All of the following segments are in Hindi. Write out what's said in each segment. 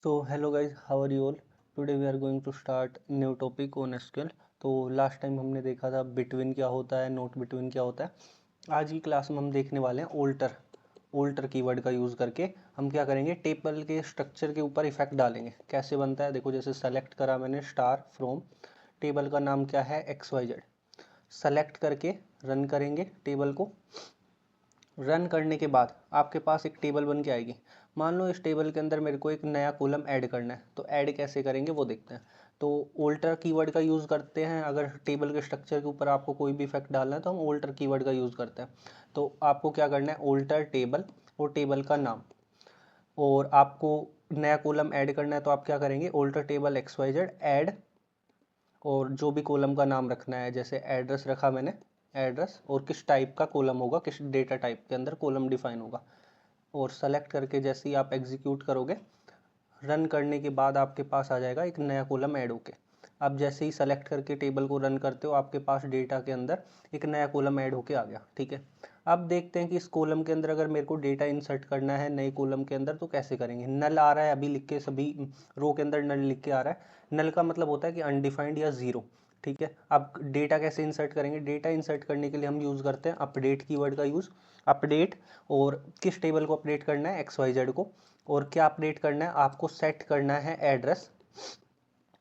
So hello guys, how are you all? Today we are going to start new topic on SQL. तो लास्ट टाइम हमने देखा था बिटवीन क्या होता है, नोट बिटवीन क्या होता है। आज की क्लास में हम देखने वाले हैं ओल्टर कीवर्ड का यूज़ करके हम क्या करेंगे, टेबल के स्ट्रक्चर के ऊपर इफेक्ट डालेंगे। कैसे बनता है देखो, जैसे सेलेक्ट करा मैंने स्टार फ्रॉम, टेबल का नाम क्या है XYZ, सेलेक्ट करके रन करेंगे टेबल को। रन करने के बाद आपके पास एक टेबल बन के आएगी। मान लो इस टेबल के अंदर मेरे को एक नया कॉलम ऐड करना है, तो ऐड कैसे करेंगे वो देखते हैं। तो ओल्टर कीवर्ड का यूज़ करते हैं। अगर टेबल के स्ट्रक्चर के ऊपर आपको कोई भी इफेक्ट डालना है तो हम ओल्टर कीवर्ड का यूज़ करते हैं। तो आपको क्या करना है, ओल्टर टेबल और टेबल का नाम, और आपको नया कॉलम ऐड करना है तो आप क्या करेंगे, ओल्टर टेबल XYZ ऐड, और जो भी कॉलम का नाम रखना है, जैसे एड्रेस रखा मैंने, एड्रेस, और किस टाइप का कॉलम होगा, किस डेटा टाइप के अंदर कॉलम डिफाइन होगा, और सेलेक्ट करके जैसे ही आप एग्जीक्यूट करोगे, रन करने के बाद आपके पास आ जाएगा एक नया कॉलम ऐड होके। अब जैसे ही सेलेक्ट करके टेबल को रन करते हो, आपके पास डेटा के अंदर एक नया कॉलम ऐड होके आ गया। ठीक है, अब देखते हैं कि इस कॉलम के अंदर अगर मेरे को डेटा इंसर्ट करना है नए कॉलम के अंदर तो कैसे करेंगे। नल आ रहा है, अभी लिख के सभी रो के अंदर नल लिख के आ रहा है। नल का मतलब होता है कि अनडिफाइंड या जीरो। ठीक है, अब डेटा कैसे इंसर्ट करेंगे, डेटा इंसर्ट करने के लिए हम यूज़ करते हैं अपडेट कीवर्ड का यूज़। अपडेट, और किस टेबल को अपडेट करना है, XYZ को। और क्या अपडेट करना है, आपको सेट करना है एड्रेस,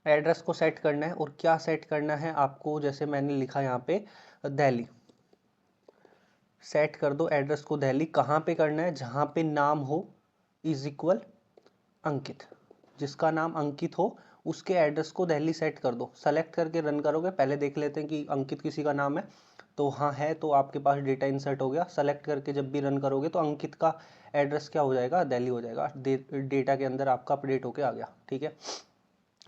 एड्रेस को सेट करना है। और क्या सेट करना है आपको, जैसे मैंने लिखा यहाँ पे दिल्ली, सेट कर दो एड्रेस को दिल्ली। कहाँ पे करना है, जहाँ पे नाम हो इज इक्वल अंकित, जिसका नाम अंकित हो उसके एड्रेस को दिल्ली सेट कर दो। सेलेक्ट करके रन करोगे, पहले देख लेते हैं कि अंकित किसी का नाम है, तो हाँ है, तो आपके पास डेटा इंसर्ट हो गया। सेलेक्ट करके जब भी रन करोगे तो अंकित का एड्रेस क्या हो जाएगा, दिल्ली हो जाएगा। डेटा के अंदर आपका अपडेट होके आ गया। ठीक है,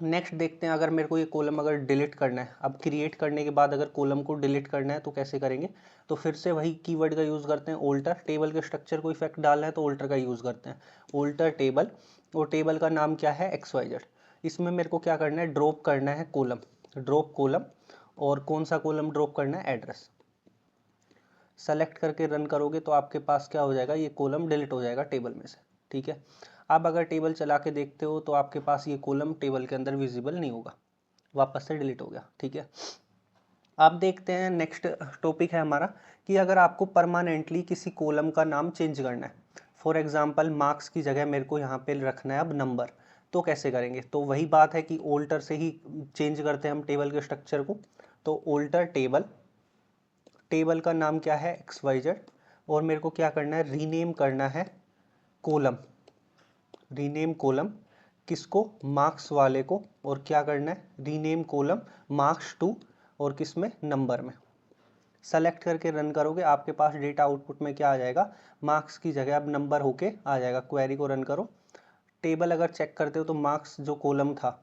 नेक्स्ट देखते हैं, अगर मेरे को ये कॉलम अगर डिलीट करना है, अब क्रिएट करने के बाद अगर कॉलम को डिलीट करना है तो कैसे करेंगे। तो फिर से वही कीवर्ड का यूज़ करते हैं, ओल्टर। टेबल के स्ट्रक्चर को इफेक्ट डालना है तो ओल्टर का यूज़ करते हैं, ओल्टर टेबल, और टेबल का नाम क्या है, XYZ। इसमें मेरे को क्या करना है, ड्रॉप करना है कॉलम, ड्रॉप कॉलम। और कौन सा कॉलम ड्रॉप करना है, एड्रेस। सेलेक्ट करके रन करोगे तो आपके पास क्या हो जाएगा, ये कॉलम डिलीट हो जाएगा टेबल में से। ठीक है, अब अगर टेबल चला के देखते हो तो आपके पास ये कॉलम टेबल के अंदर विजिबल नहीं होगा, वापस से डिलीट हो गया। ठीक है, अब देखते हैं नेक्स्ट टॉपिक है हमारा, कि अगर आपको परमानेंटली किसी कॉलम का नाम चेंज करना है। फॉर एग्जांपल मार्क्स की जगह मेरे को यहाँ पे रखना है अब नंबर, तो कैसे करेंगे। तो वही बात है कि ओल्टर से ही चेंज करते हैं हम टेबल के स्ट्रक्चर को। तो ओल्टर टेबल, टेबल का नाम क्या है, XYZ, और मेरे को क्या करना है, रीनेम करना है कॉलम, रीनेम कॉलम किसको, मार्क्स वाले को। और क्या करना है, रीनेम कॉलम मार्क्स टू, और किस में, नंबर में। सेलेक्ट करके रन करोगे, आपके पास डेटा आउटपुट में क्या आ जाएगा, मार्क्स की जगह अब नंबर होके आ जाएगा। क्वेरी को रन करो, टेबल अगर चेक करते हो तो मार्क्स जो कॉलम था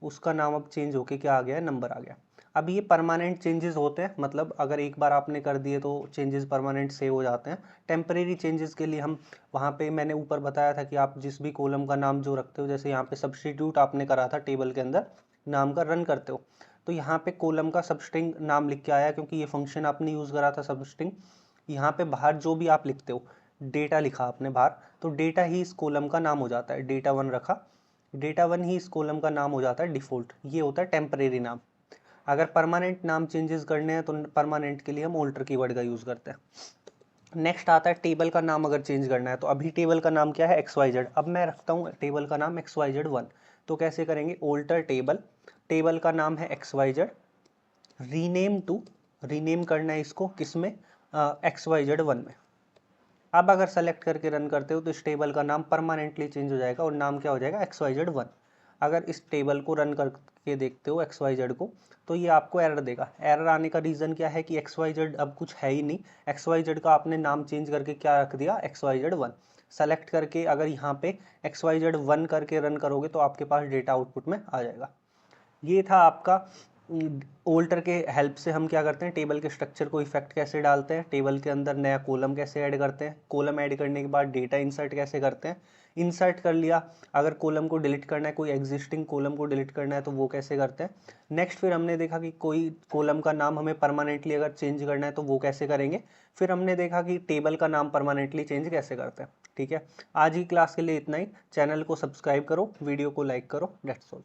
उसका नाम अब चेंज होके क्या आ गया है, नंबर आ गया। अब ये परमानेंट चेंजेस होते हैं, मतलब अगर एक बार आपने कर दिए तो चेंजेस परमानेंट सेव हो जाते हैं। टेम्परेरी चेंजेस के लिए हम वहाँ पे, मैंने ऊपर बताया था कि आप जिस भी कॉलम का नाम जो रखते हो, जैसे यहाँ पे सब्स्टिट्यूट आपने करा था टेबल के अंदर नाम का, रन करते हो तो यहाँ पे कॉलम का सबस्ट्रिंग नाम लिख के आया, क्योंकि ये फंक्शन आपने यूज़ करा था सबस्ट्रिंग। यहाँ पे बाहर जो भी आप लिखते हो, डेटा लिखा आपने बाहर, तो डेटा ही इस कॉलम का नाम हो जाता है। डेटा वन रखा, डेटा वन ही इस कॉलम का नाम हो जाता है डिफ़ॉल्ट। ये होता है टेम्परेरी नाम। अगर परमानेंट नाम चेंजेस करने हैं तो परमानेंट के लिए हम ओल्टर कीवर्ड का यूज़ करते हैं। नेक्स्ट आता है टेबल का नाम अगर चेंज करना है, तो अभी टेबल का नाम क्या है, XYZ। अब मैं रखता हूँ टेबल का नाम XYZ1, तो कैसे करेंगे, ओल्टर टेबल, टेबल का नाम है XYZ, रीनेम टू, रीनेम करना है इसको किस में, XYZ1 में। अब अगर सेलेक्ट करके रन करते हो तो इस टेबल का नाम परमानेंटली चेंज हो जाएगा और नाम क्या हो जाएगा, XYZ1। अगर इस टेबल को रन करके देखते हो XYZ को, तो ये आपको एरर देगा। एरर आने का रीज़न क्या है कि XYZ अब कुछ है ही नहीं, XYZ का आपने नाम चेंज करके क्या रख दिया, XYZ1। सेलेक्ट करके अगर यहाँ पे XYZ1 करके रन करोगे तो आपके पास डेटा आउटपुट में आ जाएगा। ये था आपका ओल्टर के हेल्प से हम क्या करते हैं, टेबल के स्ट्रक्चर को इफेक्ट कैसे डालते हैं, टेबल के अंदर नया कॉलम कैसे ऐड करते हैं, कॉलम ऐड करने के बाद डेटा इंसर्ट कैसे करते हैं, इंसर्ट कर लिया, अगर कॉलम को डिलीट करना है, कोई एग्जिस्टिंग कॉलम को डिलीट करना है तो वो कैसे करते हैं। नेक्स्ट फिर हमने देखा कि कोई कॉलम का नाम हमें परमानेंटली अगर चेंज करना है तो वो कैसे करेंगे। फिर हमने देखा कि टेबल का नाम परमानेंटली चेंज कैसे करते हैं। ठीक है, आज की क्लास के लिए इतना ही। चैनल को सब्सक्राइब करो, वीडियो को लाइक करो, दैट्स ऑल।